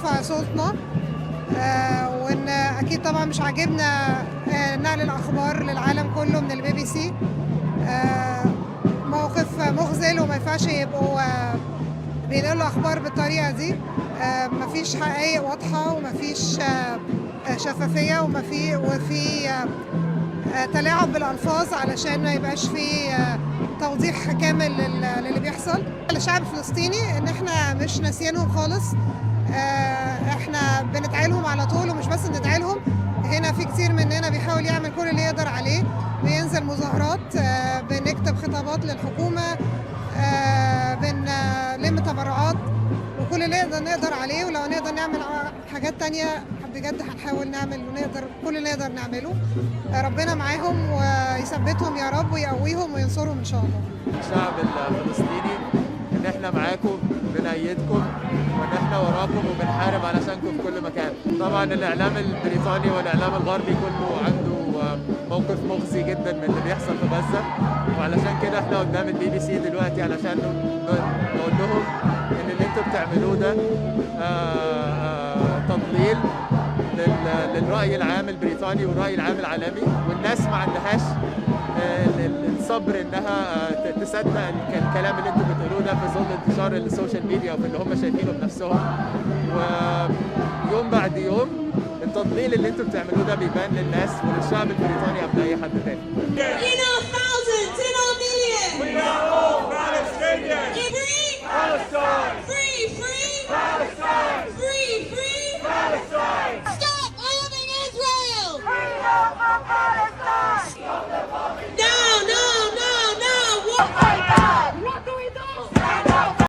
نرفع صوتنا، وان اكيد طبعا مش عاجبنا نقل الاخبار للعالم كله من البي بي سي. موقف مخزل وما ينفعش يبقوا بينقلوا اخبار بالطريقه دي. مفيش حقائق واضحه ومفيش شفافيه وفي تلاعب بالالفاظ علشان ما يبقاش في توضيح كامل للي بيحصل. الشعب الفلسطيني ان احنا مش ناسيينهم خالص، احنا بندعيلهم على طول، ومش بس بندعيلهم، هنا في كتير مننا بيحاول يعمل كل اللي يقدر عليه، بينزل مظاهرات، بنكتب خطابات للحكومة، بنلم تبرعات، وكل اللي نقدر عليه. ولو نقدر نعمل حاجات تانية بجد هنحاول نعمل ونقدر كل اللي نقدر نعمله. ربنا معاهم ويثبتهم يا رب ويقويهم وينصرهم ان شاء الله. الشعب الفلسطيني ان احنا معاكم بنأيدكم وان احنا وراكم وبنحارب علشانكم في كل مكان. طبعا الاعلام البريطاني والاعلام الغربي كله عنده موقف مخزي جدا من اللي بيحصل في غزه، وعلشان كده احنا قدام البي بي سي دلوقتي علشان نقول لهم ان اللي انتوا بتعملوه ده تضليل للرأي العام البريطاني والرأي العام العالمي، والناس ما عندهاش الصبر انها تصدق الكلام اللي انتوا بتقولوه ده في ظل انتشار السوشيال ميديا وفي اللي هم شايفينه بنفسهم. ويوم بعد يوم التضليل اللي انتوا بتعملوه ده بيبان للناس وللشعب البريطاني قبل اي حد تاني. In our thousands, in our millions. We are all Palestinians. Free Palestine.